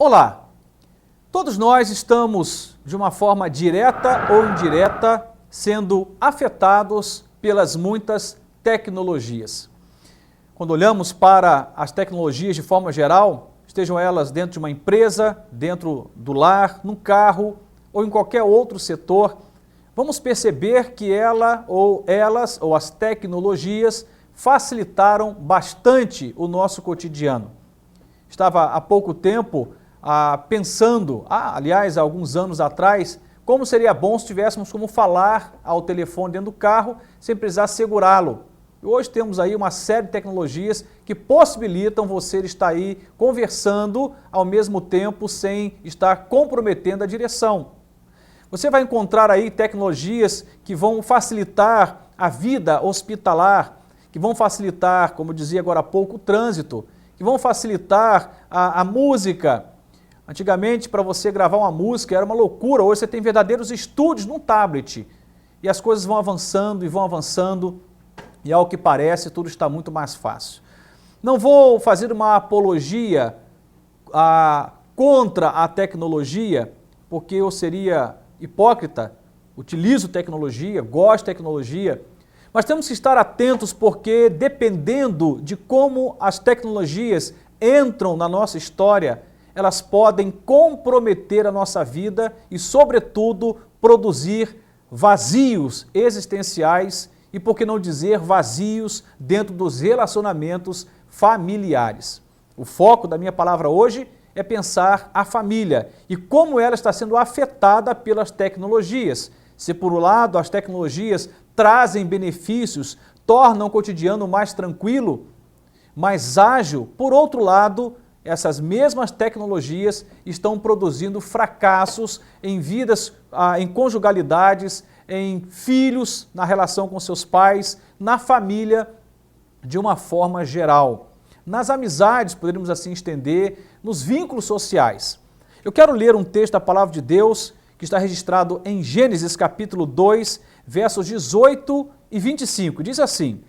Olá! Todos nós estamos, de uma forma direta ou indireta, sendo afetados pelas muitas tecnologias. Quando olhamos para as tecnologias de forma geral, estejam elas dentro de uma empresa, dentro do lar, num carro ou em qualquer outro setor, vamos perceber que elas ou as tecnologias facilitaram bastante o nosso cotidiano. Estava há pouco tempo pensando, aliás, há alguns anos atrás, como seria bom se tivéssemos como falar ao telefone dentro do carro sem precisar segurá-lo. E hoje temos aí uma série de tecnologias que possibilitam você estar aí conversando ao mesmo tempo sem estar comprometendo a direção. Você vai encontrar aí tecnologias que vão facilitar a vida hospitalar, que vão facilitar, como eu dizia agora há pouco, o trânsito, que vão facilitar a música. Antigamente, para você gravar uma música era uma loucura, hoje você tem verdadeiros estúdios num tablet. E as coisas vão avançando e vão avançando, e ao que parece tudo está muito mais fácil. Não vou fazer uma apologia contra a tecnologia, porque eu seria hipócrita, utilizo tecnologia, gosto de tecnologia, mas temos que estar atentos porque dependendo de como as tecnologias entram na nossa história, elas podem comprometer a nossa vida e, sobretudo, produzir vazios existenciais e, por que não dizer, vazios dentro dos relacionamentos familiares. O foco da minha palavra hoje é pensar a família e como ela está sendo afetada pelas tecnologias. Se, por um lado, as tecnologias trazem benefícios, tornam o cotidiano mais tranquilo, mais ágil, por outro lado, essas mesmas tecnologias estão produzindo fracassos em vidas, em conjugalidades, em filhos, na relação com seus pais, na família, de uma forma geral. Nas amizades, poderíamos assim estender, nos vínculos sociais. Eu quero ler um texto da Palavra de Deus que está registrado em Gênesis capítulo 2, versos 18 e 25. Diz assim: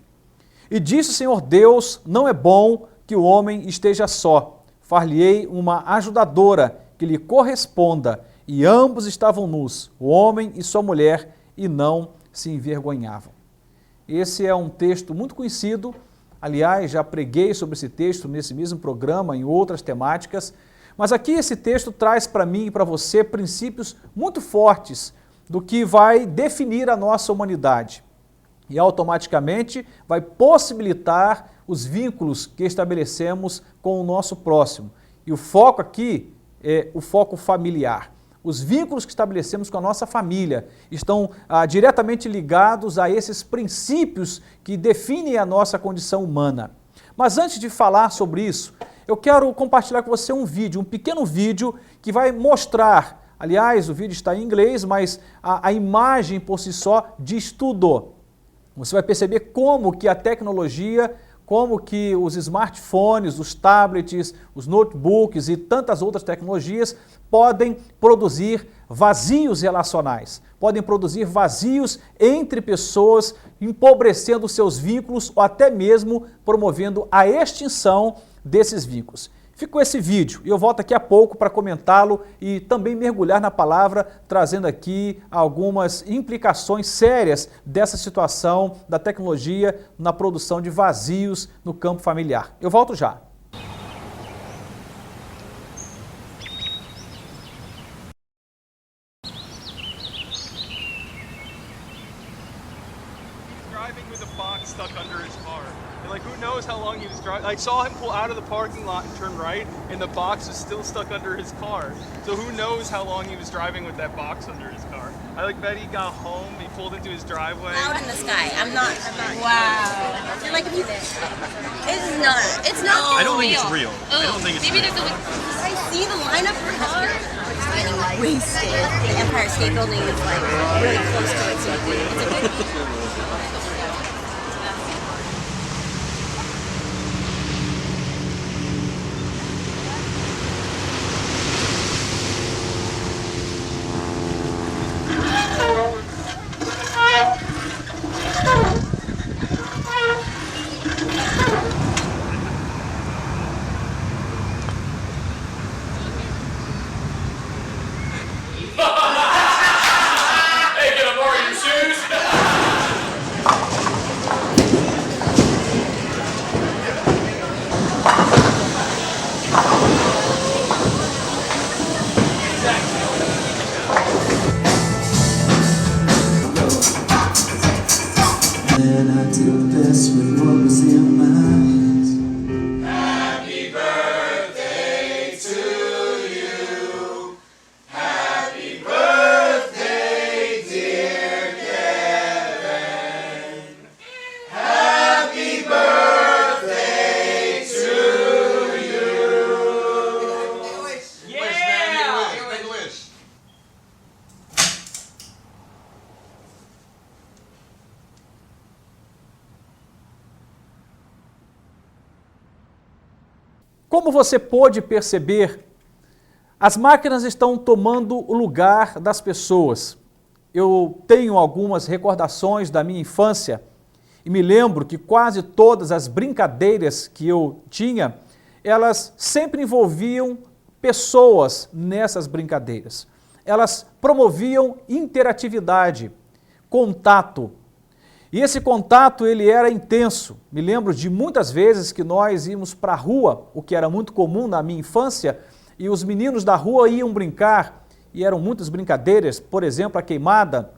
E disse o Senhor Deus, não é bom que o homem esteja só. Far-lhe-ei uma ajudadora que lhe corresponda. E ambos estavam nus, o homem e sua mulher, e não se envergonhavam. Esse é um texto muito conhecido. Aliás, já preguei sobre esse texto nesse mesmo programa, em outras temáticas. Mas aqui esse texto traz para mim e para você princípios muito fortes do que vai definir a nossa humanidade. E automaticamente vai possibilitar os vínculos que estabelecemos com o nosso próximo. E o foco aqui é o foco familiar. Os vínculos que estabelecemos com a nossa família estão diretamente ligados a esses princípios que definem a nossa condição humana. Mas antes de falar sobre isso, eu quero compartilhar com você um pequeno vídeo que vai mostrar, aliás, o vídeo está em inglês, mas a imagem por si só diz tudo. Você vai perceber como que a tecnologia, como que os smartphones, os tablets, os notebooks e tantas outras tecnologias podem produzir vazios relacionais, podem produzir vazios entre pessoas, empobrecendo seus vínculos ou até mesmo promovendo a extinção desses vínculos. Fica com esse vídeo e eu volto aqui a pouco para comentá-lo e também mergulhar na palavra, trazendo aqui algumas implicações sérias dessa situação da tecnologia na produção de vazios no campo familiar. Eu volto já. Stuck under his car. And like, who knows how long he was driving. I saw him pull out of the parking lot and turn right, and the box was still stuck under his car. So who knows how long he was driving with that box under his car. I bet he got home, he pulled into his driveway. Out in the sky. I'm not. Wow. You're like, it's not. I don't think it's real. I don't think it's maybe real. I see the lineup for cars. It's getting wasted. The Empire State Building is like really close to it, so it's a good. Como você pôde perceber, as máquinas estão tomando o lugar das pessoas. Eu tenho algumas recordações da minha infância e me lembro que quase todas as brincadeiras que eu tinha, elas sempre envolviam pessoas nessas brincadeiras. Elas promoviam interatividade, contato. E esse contato, ele era intenso. Me lembro de muitas vezes que nós íamos para a rua, o que era muito comum na minha infância, e os meninos da rua iam brincar, e eram muitas brincadeiras, por exemplo, a queimada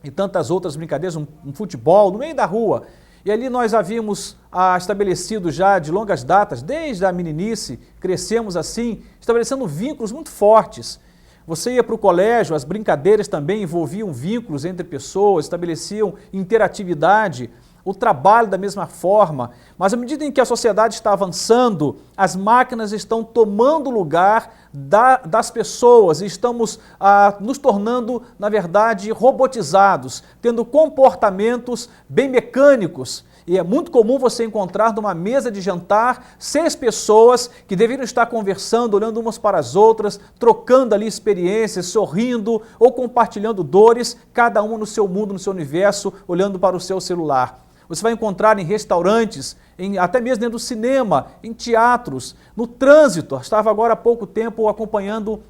e tantas outras brincadeiras, um futebol no meio da rua. E ali nós havíamos estabelecido já de longas datas, desde a meninice, crescemos assim, estabelecendo vínculos muito fortes. Você ia para o colégio, as brincadeiras também envolviam vínculos entre pessoas, estabeleciam interatividade, o trabalho da mesma forma, mas à medida em que a sociedade está avançando, as máquinas estão tomando o lugar das pessoas e estamos nos tornando, na verdade, robotizados, tendo comportamentos bem mecânicos. E é muito comum você encontrar numa mesa de jantar 6 pessoas que deveriam estar conversando, olhando umas para as outras, trocando ali experiências, sorrindo ou compartilhando dores, cada uma no seu mundo, no seu universo, olhando para o seu celular. Você vai encontrar em restaurantes, até mesmo dentro do cinema, em teatros, no trânsito. Eu estava agora há pouco tempo acompanhando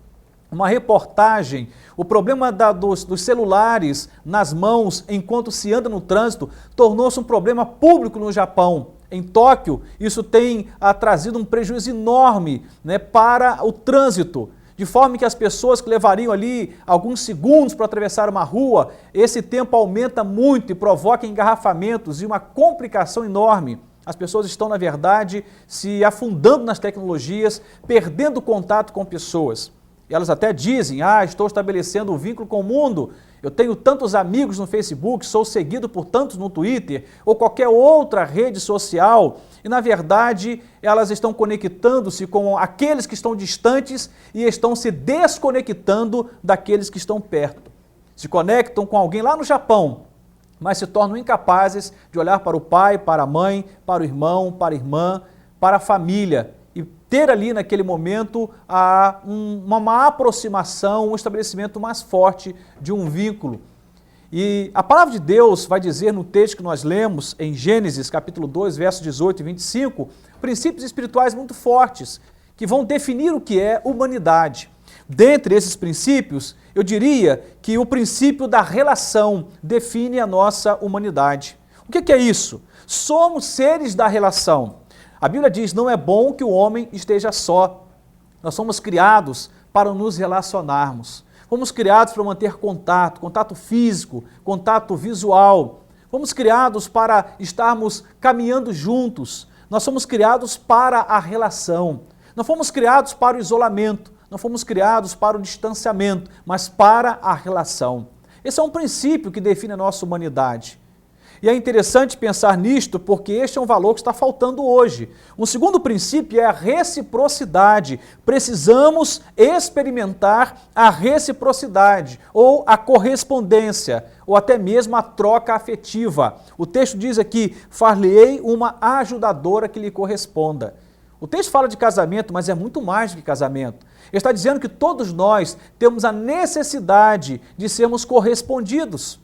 uma reportagem. O problema dos celulares nas mãos enquanto se anda no trânsito tornou-se um problema público no Japão. Em Tóquio, isso tem trazido um prejuízo enorme, né, para o trânsito. De forma que as pessoas que levariam ali alguns segundos para atravessar uma rua, esse tempo aumenta muito e provoca engarrafamentos e uma complicação enorme. As pessoas estão, na verdade, se afundando nas tecnologias, perdendo contato com pessoas. E elas até dizem, estou estabelecendo um vínculo com o mundo, eu tenho tantos amigos no Facebook, sou seguido por tantos no Twitter ou qualquer outra rede social, e na verdade elas estão conectando-se com aqueles que estão distantes e estão se desconectando daqueles que estão perto. Se conectam com alguém lá no Japão, mas se tornam incapazes de olhar para o pai, para a mãe, para o irmão, para a irmã, para a família, e ter ali naquele momento uma aproximação, um estabelecimento mais forte de um vínculo. E a palavra de Deus vai dizer no texto que nós lemos em Gênesis capítulo 2, versos 18 e 25, princípios espirituais muito fortes que vão definir o que é humanidade. Dentre esses princípios, eu diria que o princípio da relação define a nossa humanidade. O que é isso? Somos seres da relação. A Bíblia diz, não é bom que o homem esteja só. Nós somos criados para nos relacionarmos. Fomos criados para manter contato físico, contato visual. Fomos criados para estarmos caminhando juntos. Nós somos criados para a relação. Não fomos criados para o isolamento, não fomos criados para o distanciamento, mas para a relação. Esse é um princípio que define a nossa humanidade. E é interessante pensar nisto porque este é um valor que está faltando hoje. Um segundo princípio é a reciprocidade. Precisamos experimentar a reciprocidade, ou a correspondência, ou até mesmo a troca afetiva. O texto diz aqui, far-lhe-ei uma ajudadora que lhe corresponda. O texto fala de casamento, mas é muito mais do que casamento. Ele está dizendo que todos nós temos a necessidade de sermos correspondidos.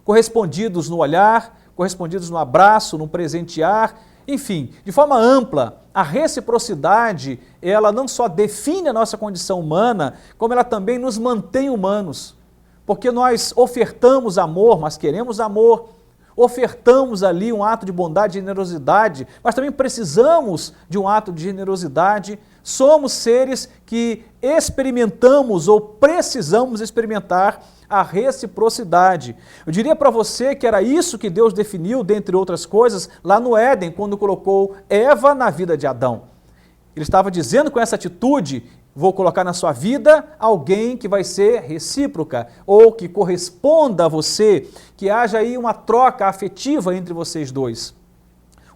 Correspondidos no olhar, correspondidos no abraço, no presentear, enfim, de forma ampla, a reciprocidade, ela não só define a nossa condição humana, como ela também nos mantém humanos, porque nós ofertamos amor, mas queremos amor, ofertamos ali um ato de bondade e generosidade, mas também precisamos de um ato de generosidade. Somos seres que experimentamos ou precisamos experimentar a reciprocidade. Eu diria para você que era isso que Deus definiu, dentre outras coisas, lá no Éden, quando colocou Eva na vida de Adão. Ele estava dizendo com essa atitude, vou colocar na sua vida alguém que vai ser recíproca, ou que corresponda a você, que haja aí uma troca afetiva entre vocês dois.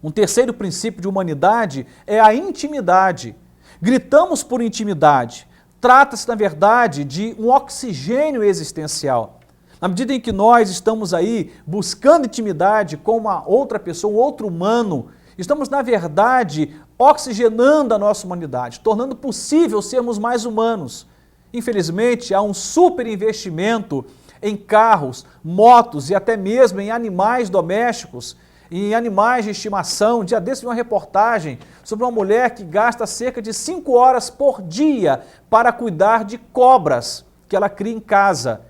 Um terceiro princípio de humanidade é a intimidade. Gritamos por intimidade. Trata-se, na verdade, de um oxigênio existencial. Na medida em que nós estamos aí buscando intimidade com uma outra pessoa, um outro humano, estamos, na verdade, oxigenando a nossa humanidade, tornando possível sermos mais humanos. Infelizmente, há um super investimento em carros, motos e até mesmo em animais domésticos, em animais de estimação. Um dia desse vi uma reportagem sobre uma mulher que gasta cerca de 5 horas por dia para cuidar de cobras que ela cria em casa.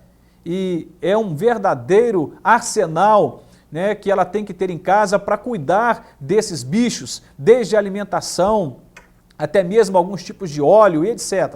E é um verdadeiro arsenal, né, que ela tem que ter em casa para cuidar desses bichos, desde a alimentação, até mesmo alguns tipos de óleo e etc.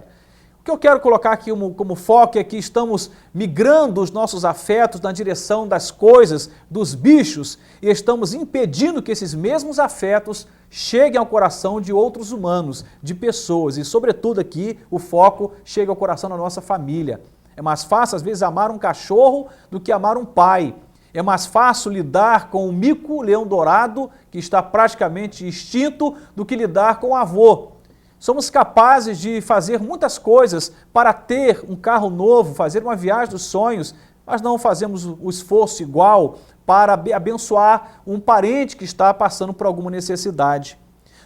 O que eu quero colocar aqui como foco é que estamos migrando os nossos afetos na direção das coisas, dos bichos, e estamos impedindo que esses mesmos afetos cheguem ao coração de outros humanos, de pessoas, e sobretudo aqui o foco chega ao coração da nossa família. É mais fácil às vezes amar um cachorro do que amar um pai. É mais fácil lidar com o mico-leão-dourado, que está praticamente extinto, do que lidar com o avô. Somos capazes de fazer muitas coisas para ter um carro novo, fazer uma viagem dos sonhos, mas não fazemos o esforço igual para abençoar um parente que está passando por alguma necessidade.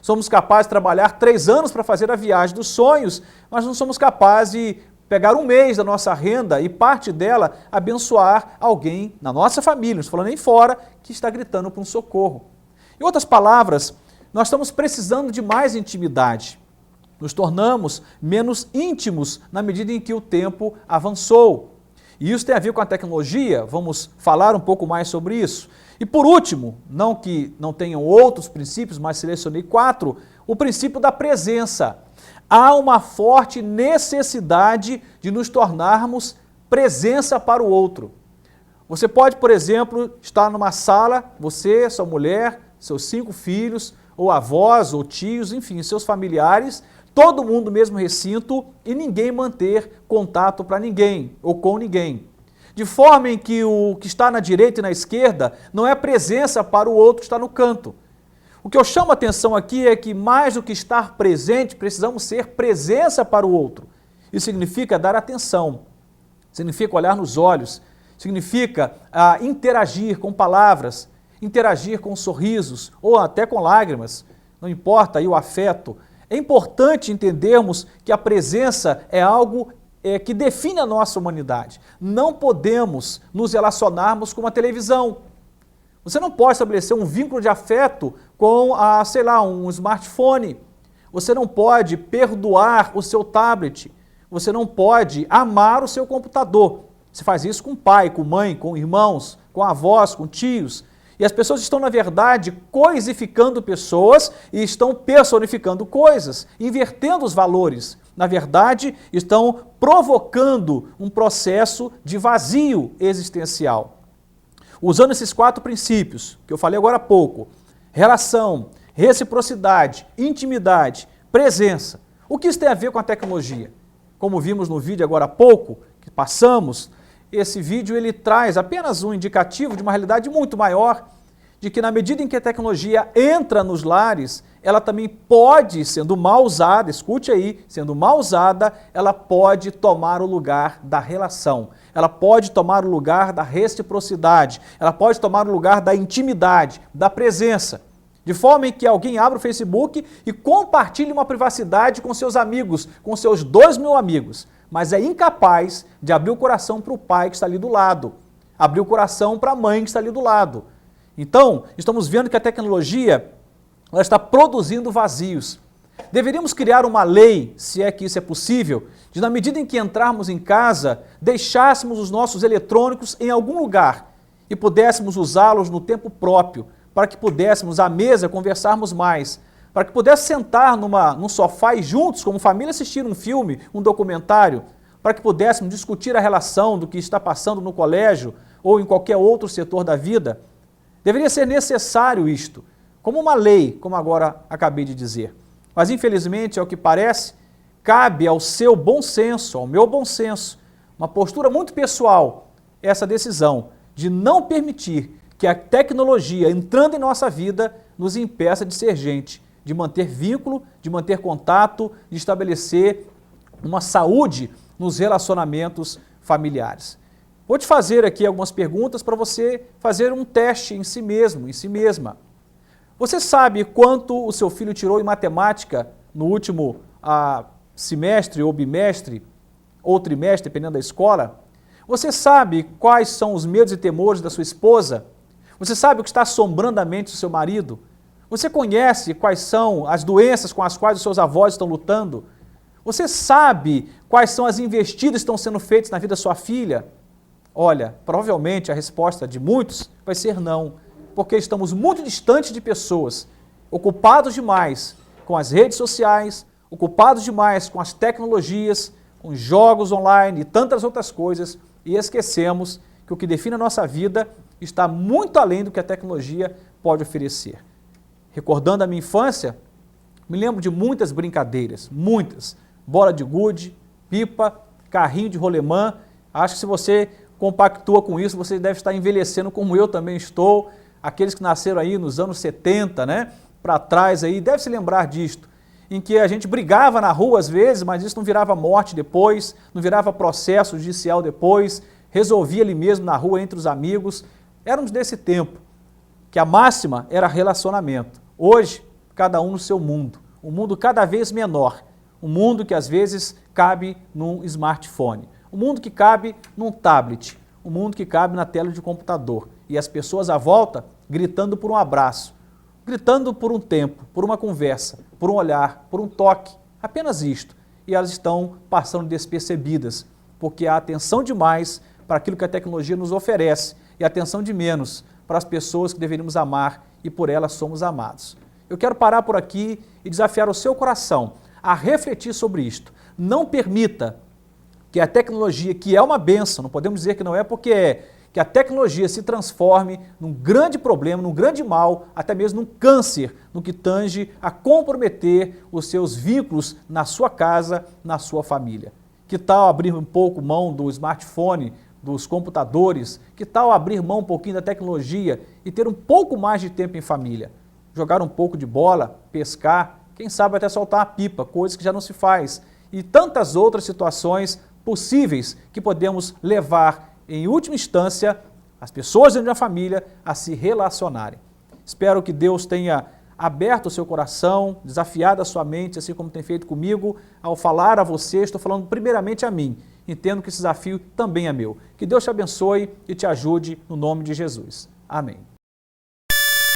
Somos capazes de trabalhar 3 anos para fazer a viagem dos sonhos, mas não somos capazes de pegar um mês da nossa renda e parte dela abençoar alguém na nossa família, não estou falando nem fora, que está gritando por um socorro. Em outras palavras, nós estamos precisando de mais intimidade. Nos tornamos menos íntimos na medida em que o tempo avançou. E isso tem a ver com a tecnologia, vamos falar um pouco mais sobre isso. E por último, não que não tenham outros princípios, mas selecionei 4, o princípio da presença. Há uma forte necessidade de nos tornarmos presença para o outro. Você pode, por exemplo, estar numa sala, você, sua mulher, seus 5 filhos, ou avós, ou tios, enfim, seus familiares, todo mundo no mesmo recinto e ninguém manter contato para ninguém ou com ninguém. De forma em que o que está na direita e na esquerda não é presença para o outro que está no canto. O que eu chamo a atenção aqui é que mais do que estar presente, precisamos ser presença para o outro. Isso significa dar atenção, significa olhar nos olhos, significa interagir com palavras, interagir com sorrisos ou até com lágrimas, não importa aí o afeto. É importante entendermos que a presença é algo que define a nossa humanidade. Não podemos nos relacionarmos com a televisão. Você não pode estabelecer um vínculo de afeto com, um smartphone. Você não pode perdoar o seu tablet. Você não pode amar o seu computador. Você faz isso com pai, com mãe, com irmãos, com avós, com tios. E as pessoas estão, na verdade, coisificando pessoas e estão personificando coisas, invertendo os valores. Na verdade, estão provocando um processo de vazio existencial. Usando esses 4 princípios, que eu falei agora há pouco, relação, reciprocidade, intimidade, presença. O que isso tem a ver com a tecnologia? Como vimos no vídeo agora há pouco, que passamos, esse vídeo ele traz apenas um indicativo de uma realidade muito maior, de que na medida em que a tecnologia entra nos lares, ela também pode, sendo mal usada, escute aí, sendo mal usada, ela pode tomar o lugar da relação, ela pode tomar o lugar da reciprocidade, ela pode tomar o lugar da intimidade, da presença. De forma em que alguém abra o Facebook e compartilhe uma privacidade com seus amigos, com seus 2.000 amigos, mas é incapaz de abrir o coração para o pai que está ali do lado, abrir o coração para a mãe que está ali do lado. Então, estamos vendo que a tecnologia ela está produzindo vazios. Deveríamos criar uma lei, se é que isso é possível, de na medida em que entrarmos em casa, deixássemos os nossos eletrônicos em algum lugar e pudéssemos usá-los no tempo próprio, para que pudéssemos à mesa conversarmos mais, para que pudéssemos sentar num sofá e juntos, como família, assistir um filme, um documentário, para que pudéssemos discutir a relação do que está passando no colégio ou em qualquer outro setor da vida. Deveria ser necessário isto, como uma lei, como agora acabei de dizer. Mas infelizmente, ao que parece, cabe ao seu bom senso, ao meu bom senso, uma postura muito pessoal, essa decisão de não permitir que a tecnologia entrando em nossa vida nos impeça de ser gente, de manter vínculo, de manter contato, de estabelecer uma saúde nos relacionamentos familiares. Vou te fazer aqui algumas perguntas para você fazer um teste em si mesmo, em si mesma. Você sabe quanto o seu filho tirou em matemática no último semestre ou bimestre ou trimestre, dependendo da escola? Você sabe quais são os medos e temores da sua esposa? Você sabe o que está assombrando a mente do seu marido? Você conhece quais são as doenças com as quais os seus avós estão lutando? Você sabe quais são as investidas que estão sendo feitas na vida da sua filha? Olha, provavelmente a resposta de muitos vai ser não, porque estamos muito distantes de pessoas, ocupados demais com as redes sociais, ocupados demais com as tecnologias, com jogos online e tantas outras coisas, e esquecemos que o que define a nossa vida está muito além do que a tecnologia pode oferecer. Recordando a minha infância, me lembro de muitas brincadeiras, muitas. Bola de gude, pipa, carrinho de rolemã. Acho que se você compactua com isso, você deve estar envelhecendo como eu também estou. Aqueles que nasceram aí nos anos 70, né, para trás aí, deve se lembrar disto. Em que a gente brigava na rua às vezes, mas isso não virava morte depois, não virava processo judicial depois, resolvia ali mesmo na rua entre os amigos. Éramos desse tempo, que a máxima era relacionamento. Hoje, cada um no seu mundo, um mundo cada vez menor, um mundo que às vezes cabe num smartphone, um mundo que cabe num tablet, um mundo que cabe na tela de computador, e as pessoas à volta gritando por um abraço, gritando por um tempo, por uma conversa, por um olhar, por um toque, apenas isto, e elas estão passando despercebidas, porque há atenção demais para aquilo que a tecnologia nos oferece e atenção de menos para as pessoas que deveríamos amar e por elas somos amados. Eu quero parar por aqui e desafiar o seu coração a refletir sobre isto. Não permita que a tecnologia, que é uma bênção, não podemos dizer que não é porque é, que a tecnologia se transforme num grande problema, num grande mal, até mesmo num câncer, no que tange a comprometer os seus vínculos na sua casa, na sua família. Que tal abrir um pouco mão do smartphone, dos computadores? Que tal abrir mão um pouquinho da tecnologia e ter um pouco mais de tempo em família? Jogar um pouco de bola, pescar, quem sabe até soltar a pipa, coisas que já não se faz. E tantas outras situações possíveis que podemos levar, em última instância, as pessoas dentro da família a se relacionarem. Espero que Deus tenha aberto o seu coração, desafiado a sua mente, assim como tem feito comigo, ao falar a você. Estou falando primeiramente a mim. Entendo que esse desafio também é meu. Que Deus te abençoe e te ajude no nome de Jesus. Amém.